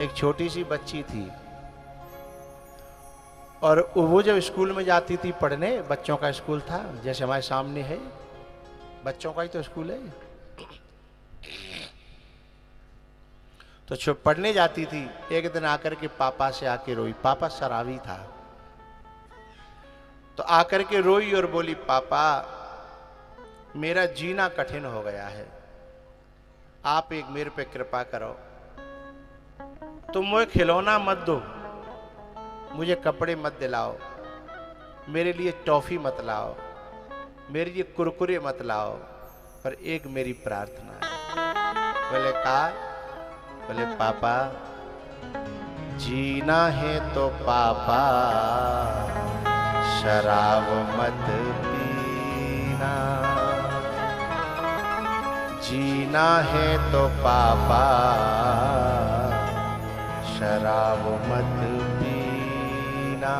एक छोटी सी बच्ची थी और वो जब स्कूल में जाती थी पढ़ने, बच्चों का स्कूल था, जैसे हमारे सामने है, बच्चों का ही तो स्कूल है, तो छुप पढ़ने जाती थी। एक दिन आकर के पापा से आके रोई। पापा शराबी था, तो आकर के रोई और बोली, पापा मेरा जीना कठिन हो गया है, आप एक मेरे पे कृपा करो, तुम मुझे खिलौना मत दो, मुझे कपड़े मत दिलाओ, मेरे लिए टॉफी मत लाओ, मेरे लिए कुरकुरे मत लाओ, पर एक मेरी प्रार्थना है। बोले कहा? बोले पापा जीना है तो पापा शराब मत पीना, जीना है तो पापा शराब मत पीना।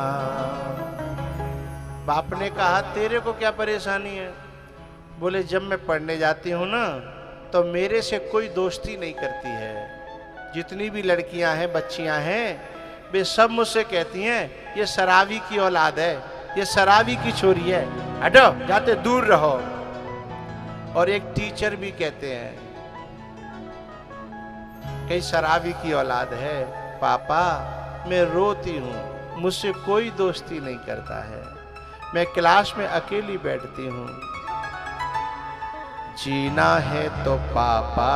बाप ने कहा तेरे को क्या परेशानी है? बोले जब मैं पढ़ने जाती हूँ ना तो मेरे से कोई दोस्ती नहीं करती है, जितनी भी लड़कियां हैं, बच्चियां हैं, वे सब मुझसे कहती हैं ये शराबी की औलाद है, ये शराबी की छोरी है, हटो, जाते दूर रहो। और एक टीचर भी कहते हैं कई शराबी की औलाद है। पापा मैं रोती हूँ, मुझसे कोई दोस्ती नहीं करता है, मैं क्लास में अकेली बैठती हूँ। जीना है तो पापा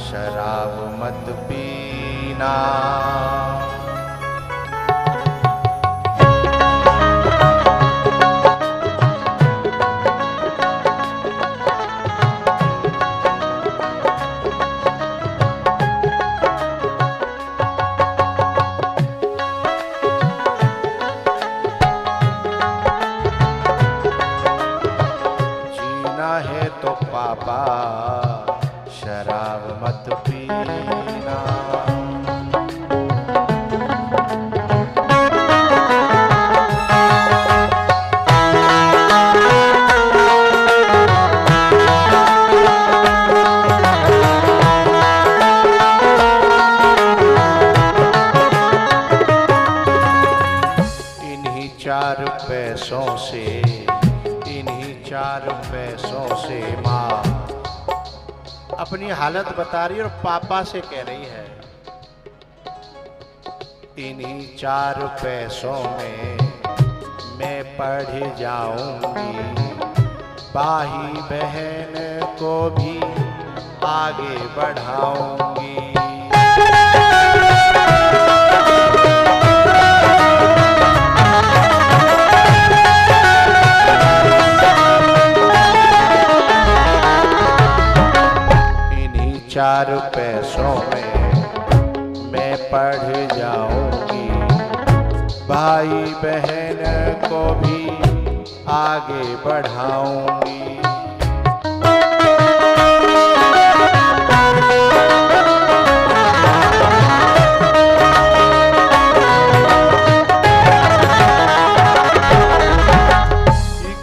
शराब मत पीना। है तो पापा शराब मत पीना। इन्हीं चार पैसों से, इन्हीं चार पैसों से माँ अपनी हालत बता रही और पापा से कह रही है, इन्हीं चार पैसों में मैं पढ़ जाऊंगी, भाई बहन को भी आगे बढ़ाऊंगी। चार पैसों में मैं पढ़ जाऊंगी, भाई बहन को भी आगे बढ़ाऊंगी।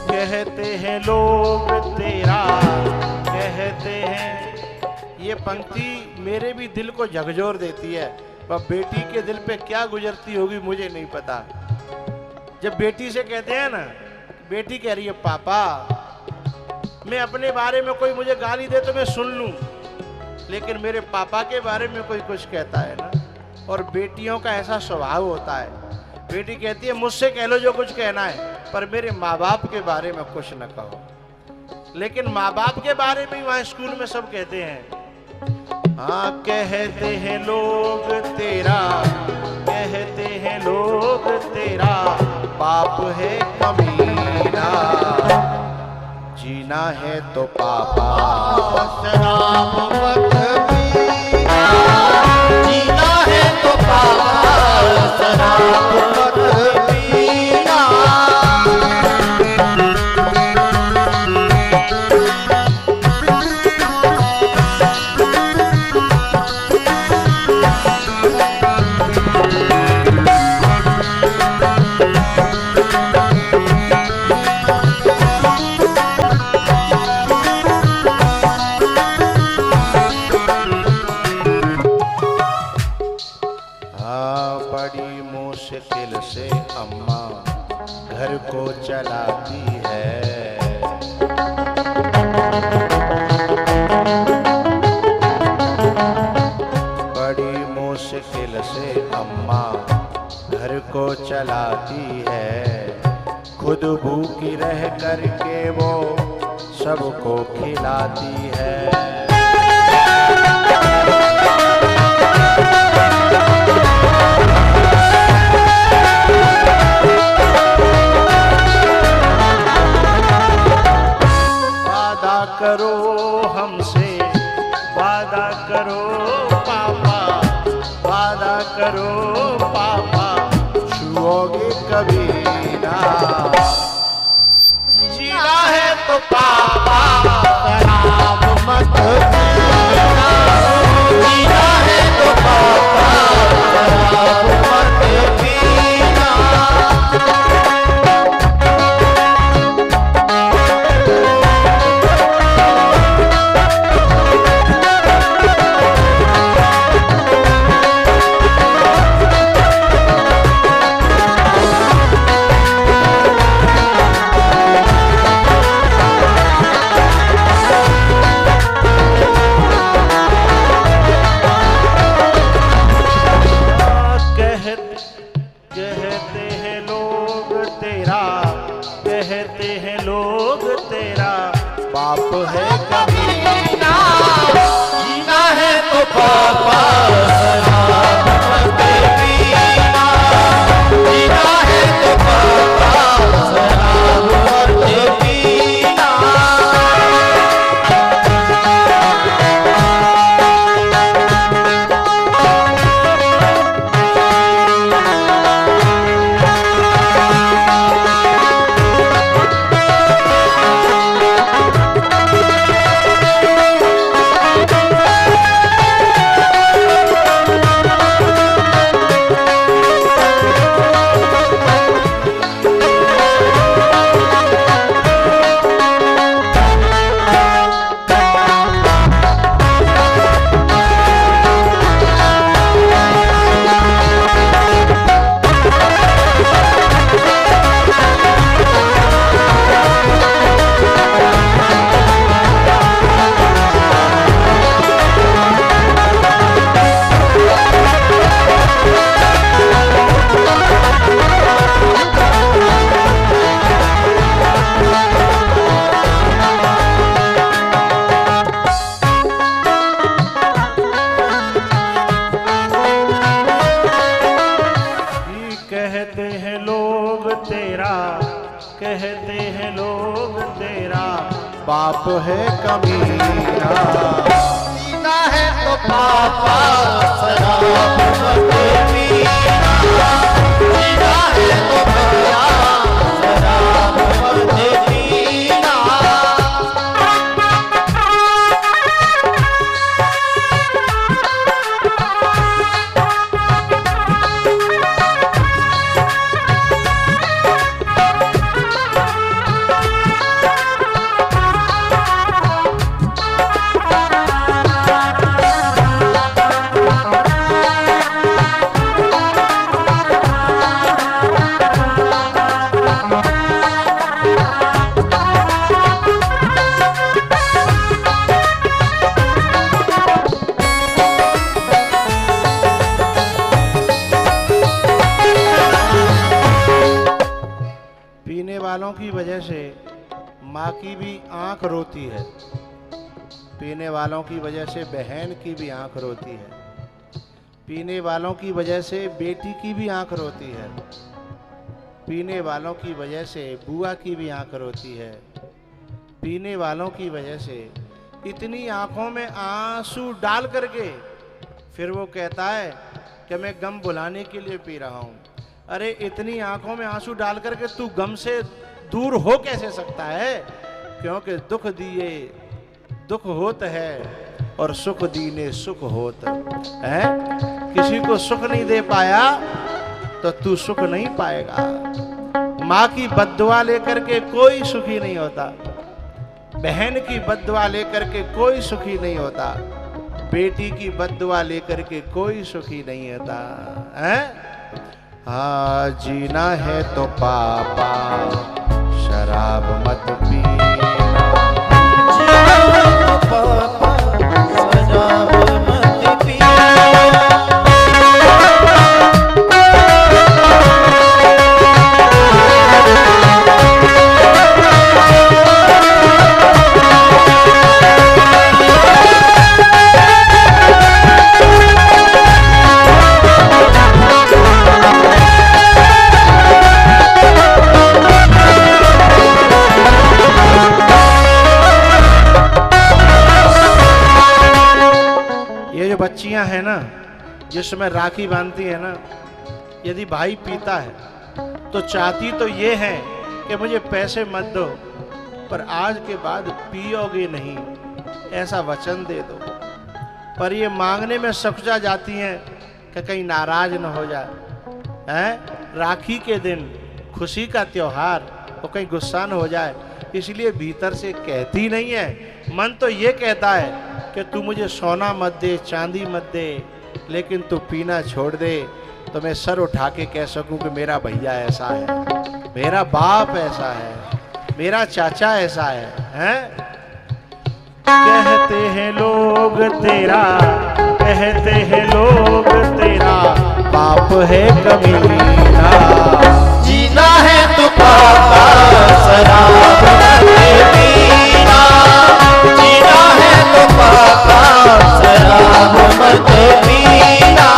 कहते हैं लोग तेरा, कहते हैं, ये पंक्ति मेरे भी दिल को झकझोर देती है, पर बेटी के दिल पे क्या गुजरती होगी मुझे नहीं पता। जब बेटी से कहते हैं ना, बेटी कह रही है पापा मैं अपने बारे में कोई मुझे गाली दे तो मैं सुन लूं, लेकिन मेरे पापा के बारे में कोई कुछ कहता है ना, और बेटियों का ऐसा स्वभाव होता है, बेटी कहती है मुझसे कह लो जो कुछ कहना है, पर मेरे माँ बाप के बारे में कुछ न कहो। लेकिन माँ बाप के बारे में वहां स्कूल में सब कहते हैं। हाँ कहते हैं लोग तेरा, कहते हैं लोग तेरा बाप है कमीना, जीना है तो पापा शराब मत पीना, जीना है तो पापा शराब मत पीना। बड़ी मुश्किल से अम्मा घर को चलाती है। बड़ी मुश्किल से अम्मा घर को चलाती है। खुद भूखी रह करके वो सबको खिलाती है। करो हमसे वादा करो पापा, वादा करो पापा, छुओगे कभी ना। जीना है तो पापा शराब मत पीना, जीना है तो पापा शराब मत पीना। कहते हैं लोग तेरा बाप है कमीना। जीना है तो पापा शराब मत पीना, जीना है तो पापा शराब मत पीना। कहते हैं लोग तेरा, कहते हैं लोग तेरा बाप है कमीना। जीना है तो पापा शराब मत पीना, जीना है तो भैया शराब मत पीना। पीने वालों की वजह से माँ की भी आंख रोती है, पीने वालों की वजह से बहन की भी आंख रोती है, पीने वालों की वजह से बेटी की भी आंख रोती है, पीने वालों की वजह से बुआ की भी आंख रोती है, पीने वालों की वजह से इतनी आंखों में आंसू डाल करके फिर वो कहता है कि मैं गम भुलाने के लिए पी रहा हूँ। अरे इतनी आंखों में आंसू डाल करके तू गम से दूर हो कैसे सकता है? क्योंकि दुख दिए दुख होत है और सुख दीने सुख होत है। किसी को सुख नहीं दे पाया तो तू सुख नहीं पाएगा। माँ की बद्दुआ लेकर के कोई सुखी नहीं होता, बहन की बद्दुआ लेकर के कोई सुखी नहीं होता, बेटी की बद्दुआ लेकर के कोई सुखी नहीं होता है। हाँ, जीना है तो पापा शराब मत पीना। जीना है तो पापा शराब मत पीना। बच्चियां हैं ना, जिसमें राखी बांधती है ना, यदि भाई पीता है तो चाहती तो ये है कि मुझे पैसे मत दो, पर आज के बाद पियोगे नहीं, ऐसा वचन दे दो। पर ये मांगने में सकुचा जाती हैं कि कहीं नाराज न हो जाए, हैं? राखी के दिन, खुशी का त्योहार, वो कहीं गुस्सा न हो जाए, इसलिए भीतर से कहती नहीं है। मन तो ये कहता है कि तू मुझे सोना मत दे, चांदी मत दे, लेकिन तू पीना छोड़ दे तो मैं सर उठा के कह सकूं कि मेरा भैया ऐसा है, मेरा बाप ऐसा है, मेरा चाचा ऐसा है, हैं? कहते हैं लोग तेरा, कहते हैं लोग तेरा बाप है कमीना। जीना है तो पापा शराब मत पीना। जीना है तो पापा शराब मत पीना।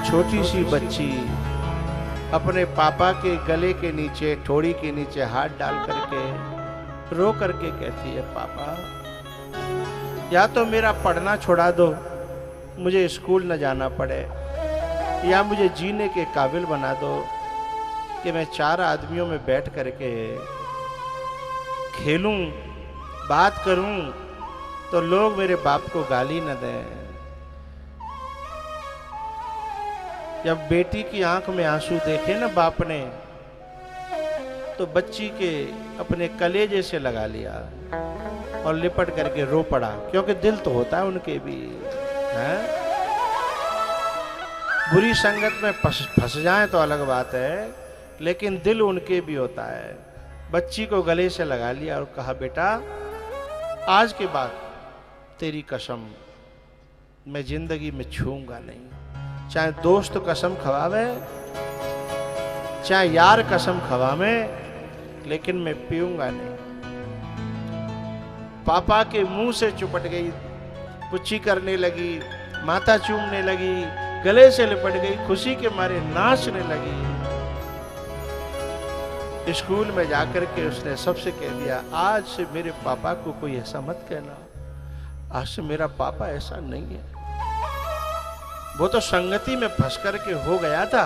छोटी सी बच्ची अपने पापा के गले के नीचे, ठोड़ी के नीचे हाथ डाल करके रो करके कहती है, पापा या तो मेरा पढ़ना छोड़ा दो, मुझे स्कूल न जाना पड़े, या मुझे जीने के काबिल बना दो कि मैं चार आदमियों में बैठ करके खेलूं, बात करूं तो लोग मेरे बाप को गाली न दें। जब बेटी की आंख में आंसू देखे ना बाप ने, तो बच्ची के अपने कलेजे से लगा लिया और लिपट करके रो पड़ा, क्योंकि दिल तो होता है उनके भी, हैं? बुरी संगत में फंस जाए तो अलग बात है, लेकिन दिल उनके भी होता है। बच्ची को गले से लगा लिया और कहा, बेटा आज के बाद तेरी कसम मैं जिंदगी में छूऊंगा नहीं, चाहे दोस्त कसम खवावे, चाहे यार कसम खवावे, लेकिन मैं पीऊंगा नहीं। पापा के मुंह से चिपट गई, पुच्छी करने लगी, माथा चूमने लगी, गले से लिपट गई, खुशी के मारे नाचने लगी। स्कूल में जाकर के उसने सबसे कह दिया, आज से मेरे पापा को कोई ऐसा मत कहना, आज से मेरा पापा ऐसा नहीं है। वो तो संगति में फंस करके हो गया था,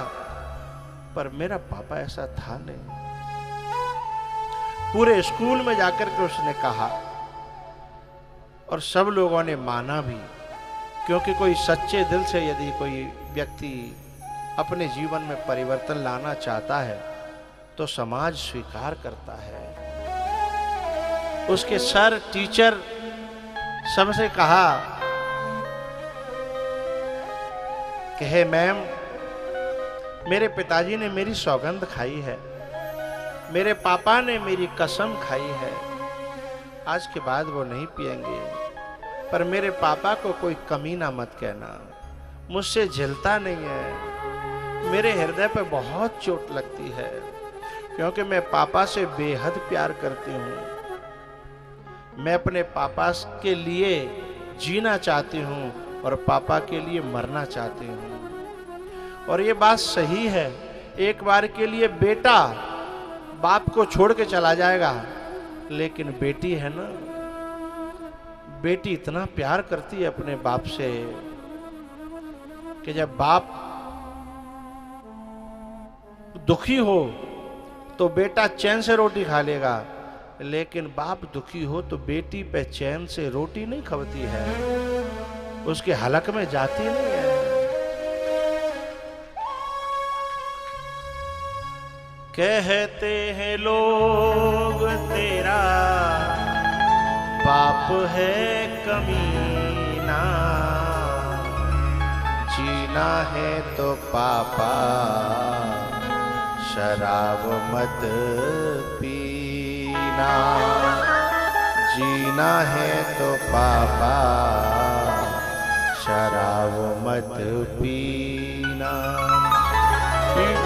पर मेरा पापा ऐसा था नहीं। पूरे स्कूल में जाकर के उसने कहा और सब लोगों ने माना भी, क्योंकि कोई सच्चे दिल से यदि कोई व्यक्ति अपने जीवन में परिवर्तन लाना चाहता है तो समाज स्वीकार करता है। उसके सर, टीचर सबसे कहा कि हे मैम, मेरे पिताजी ने मेरी सौगंध खाई है, मेरे पापा ने मेरी कसम खाई है, आज के बाद वो नहीं पिएंगे, पर मेरे पापा को कोई कमी ना मत कहना, मुझसे झेलता नहीं है, मेरे हृदय पे बहुत चोट लगती है, क्योंकि मैं पापा से बेहद प्यार करती हूँ। मैं अपने पापा के लिए जीना चाहती हूँ और पापा के लिए मरना चाहती हूँ। और ये बात सही है, एक बार के लिए बेटा बाप को छोड़ के चला जाएगा, लेकिन बेटी है ना, बेटी इतना प्यार करती है अपने बाप से कि जब बाप दुखी हो तो बेटा चैन से रोटी खा लेगा, लेकिन बाप दुखी हो तो बेटी पे चैन से रोटी नहीं खवती है, उसके हलक में जाती नहीं है। कहते हैं लोग तेरा बाप है कमीना, जीना है तो पापा शराब मत पीना, जीना है तो पापा शराब मत पीना।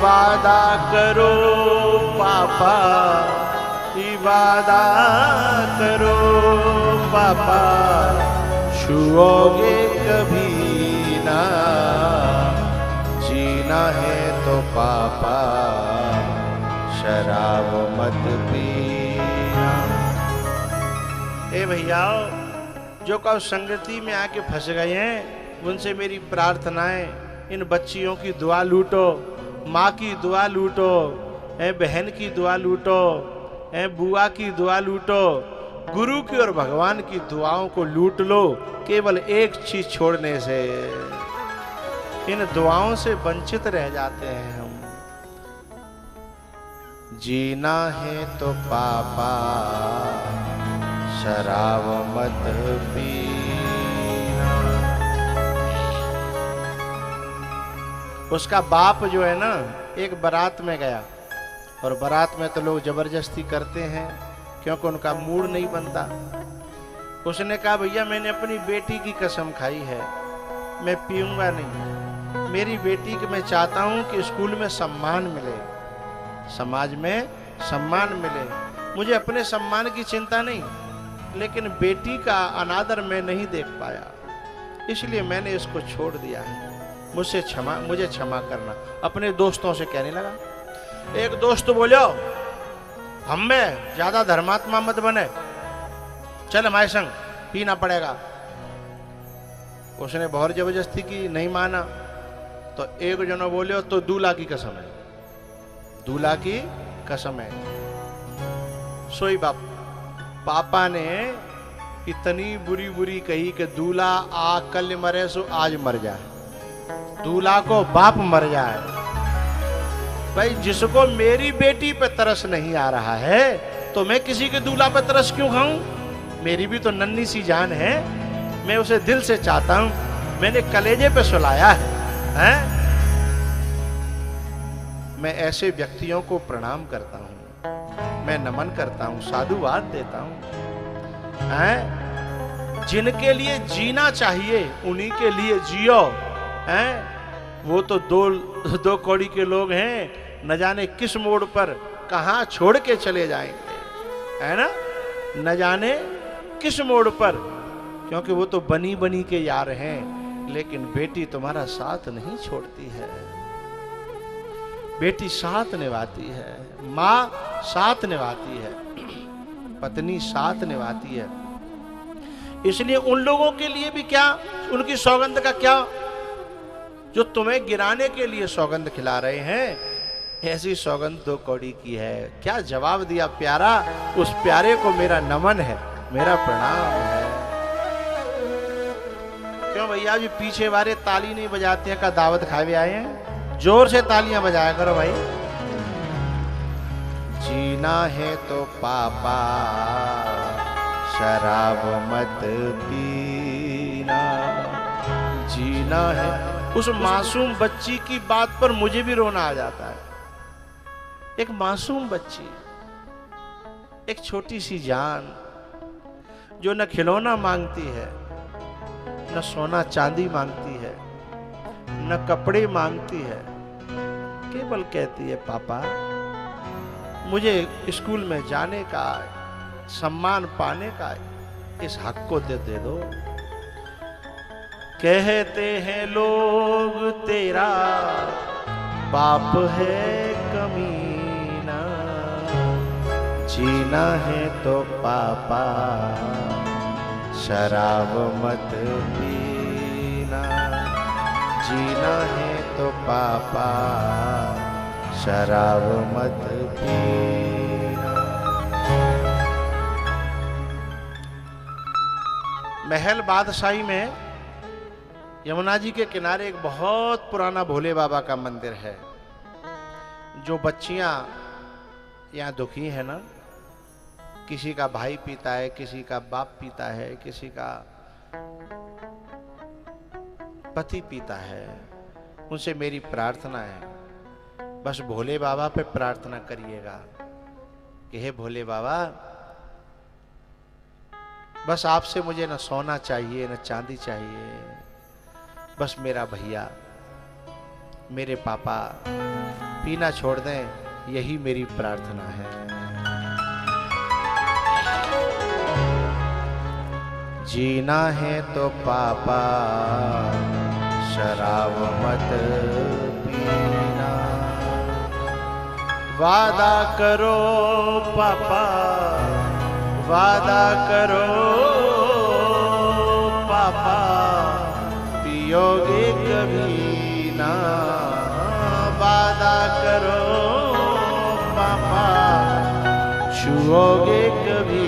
वादा करो पापा, वादा करो पापा, छुओगे कभी ना, जीना है तो पापा शराब मत पीना। ए भैया, जो कब संगति में आके फंस गए हैं, उनसे मेरी प्रार्थनाएं, इन बच्चियों की दुआ लूटो, माँ की दुआ लूटो, बहन की दुआ लूटो, बुआ की दुआ लूटो, गुरु की और भगवान की दुआओं को लूट लो। केवल एक चीज छोड़ने से, इन दुआओं से वंचित रह जाते हैं हम। जीना है तो पापा शराब मत पीना। उसका बाप जो है ना, एक बारात में गया, और बारात में तो लोग जबरदस्ती करते हैं क्योंकि उनका मूड नहीं बनता। उसने कहा भैया मैंने अपनी बेटी की कसम खाई है, मैं पीऊंगा नहीं। मेरी बेटी को मैं चाहता हूं कि स्कूल में सम्मान मिले, समाज में सम्मान मिले। मुझे अपने सम्मान की चिंता नहीं, लेकिन बेटी का अनादर मैं नहीं देख पाया, इसलिए मैंने इसको छोड़ दिया है। मुझे क्षमा करना। अपने दोस्तों से कहने लगा। एक दोस्त बोलो, हम में ज्यादा धर्मात्मा मत बने, चल हमारे संग पीना पड़ेगा। उसने बहुत जबरदस्ती की, नहीं माना। तो एक जनो बोले तो दूल्हा की कसम है, दूल्हा की कसम है। सोई बाप पापा ने इतनी बुरी बुरी कही कि दूल्हा आ कल मरे सो आज मर जाए, दूल्हा को बाप मर जाए। भाई जिसको मेरी बेटी पे तरस नहीं आ रहा है तो मैं किसी के दूल्हा पे तरस क्यों खाऊं? मेरी भी तो नन्ही सी जान है, मैं उसे दिल से चाहता हूं, मैंने कलेजे पे सुलाया है? मैं ऐसे व्यक्तियों को प्रणाम करता हूं, मैं नमन करता हूं, साधुवाद देता हूं। जिनके लिए जीना चाहिए उन्हीं के लिए जियो। वो तो दो कौड़ी के लोग हैं, न जाने किस मोड़ पर कहां छोड़ के चले जाएंगे, है ना? न जाने किस मोड़ पर, क्योंकि वो तो बनी बनी के यार हैं। लेकिन बेटी तुम्हारा साथ नहीं छोड़ती है, बेटी साथ निभाती है, माँ साथ निभाती है, पत्नी साथ निभाती है। इसलिए उन लोगों के लिए भी क्या, उनकी सौगंध का क्या, जो तुम्हें गिराने के लिए सौगंध खिला रहे हैं, ऐसी सौगंध दो कौड़ी की है। क्या जवाब दिया प्यारा? उस प्यारे को मेरा नमन है, मेरा प्रणाम है। क्यों भैया जी पीछे वाले ताली नहीं बजाते हैं? का दावत खाए आए हैं? जोर से तालियां बजाया करो भाई। जीना है तो पापा शराब मत पीना, जीना है। उस मासूम बच्ची की बात पर मुझे भी रोना आ जाता है। एक मासूम बच्ची, एक छोटी सी जान, जो न खिलौना मांगती है, न सोना चांदी मांगती है, न कपड़े मांगती है, केवल कहती है पापा मुझे स्कूल में जाने का, सम्मान पाने का इस हक को दे दो। कहते हैं लोग तेरा बाप है कमीना, जीना है तो पापा शराब मत पीना, जीना है तो पापा शराब मत पीना। महल बादशाही में यमुना जी के किनारे एक बहुत पुराना भोले बाबा का मंदिर है। जो बच्चियां यहाँ दुखी है ना, किसी का भाई पीता है, किसी का बाप पीता है, किसी का पति पीता है, उनसे मेरी प्रार्थना है, बस भोले बाबा पे प्रार्थना करिएगा कि हे भोले बाबा, बस आपसे मुझे न सोना चाहिए न चांदी चाहिए, बस मेरा भैया मेरे पापा पीना छोड़ दें, यही मेरी प्रार्थना है। जीना है तो पापा शराब मत पीना, वादा करो पापा, वादा करो पापा, पियोगे कभी ना, वादा करो पापा, छुओगे कभी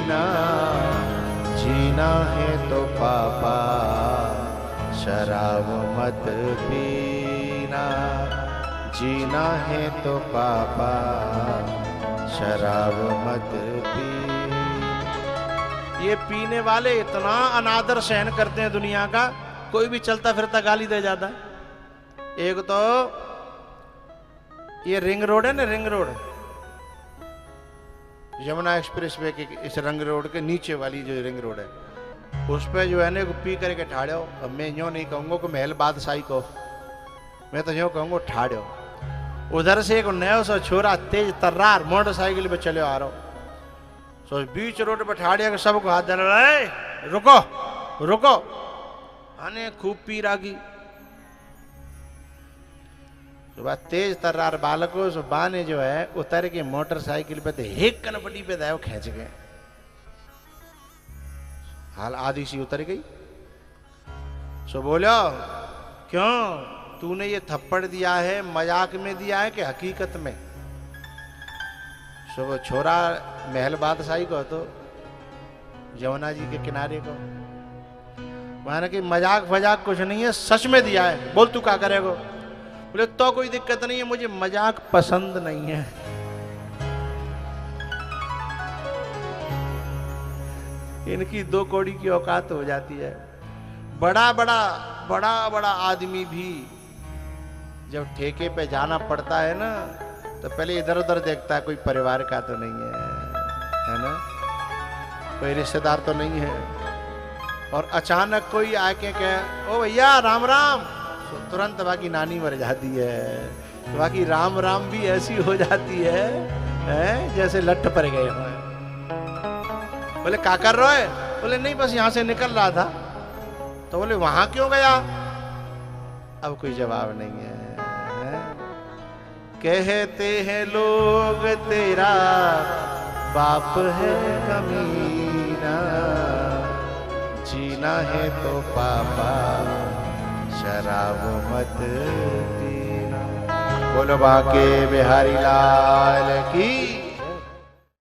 ना, जीना है तो पापा शराब मत पीना, जीना है तो पापा शराब मत पीना। ये पीने वाले इतना अनादर सहन करते हैं दुनिया का, कोई भी चलता फिरता गाली दे जाता है। एक तो ये रिंग रोड है ना, ring road, Yamuna express way के इस रिंग रोड के नीचे वाली जो रिंग रोड है, उस पे जो है ना पी करके ठाड़ो। अब मैं यूँ नहीं कहूँगा कि महल बादशाही को, मैं तो यूँ कहूँगा ठाड़ो। उधर से एक नया सा छोरा तेज तर्रार मोटरसाइकिल पे चले आ रहा हो, सो बीच रोड पे ठाड़िया के सबको हाथ देना, रुको रुको, आने खूब पी रागी। सुबह तेज तर्रार बालकों सो बाने जो है उतर के मोटरसाइकिल पे तो एक कनपटी पे दायो खींच गए, हाल आधी सी उतर गई। सो बोलो क्यों तूने ये थप्पड़ दिया है, मजाक में दिया है कि हकीकत में? सो वो छोरा महल बादशाही को तो यमुना जी के किनारे को माना कि मजाक फजाक कुछ नहीं है, सच में दिया है, बोल तू क्या करेगा? बोले तो कोई दिक्कत नहीं है, मुझे मजाक पसंद नहीं है। इनकी दो कौड़ी की औकात हो जाती है। बड़ा बड़ा आदमी भी जब ठेके पे जाना पड़ता है ना, तो पहले इधर उधर देखता है कोई परिवार का तो नहीं है ना, कोई रिश्तेदार तो नहीं है। और अचानक कोई आके कहे ओ भैया राम राम, तो तुरंत बाकी नानी मर जाती है, तो बाकी राम राम भी ऐसी हो जाती है जैसे लट्ठ पर गए हो। बोले क्या कर रहे हो? बोले नहीं बस यहां से निकल रहा था। तो बोले वहां क्यों गया? अब कोई जवाब नहीं है। कहते हैं लोग तेरा बाप है कमीना, जीना है तो पापा शराब मत पीना। बोलो बाके बिहारी लाल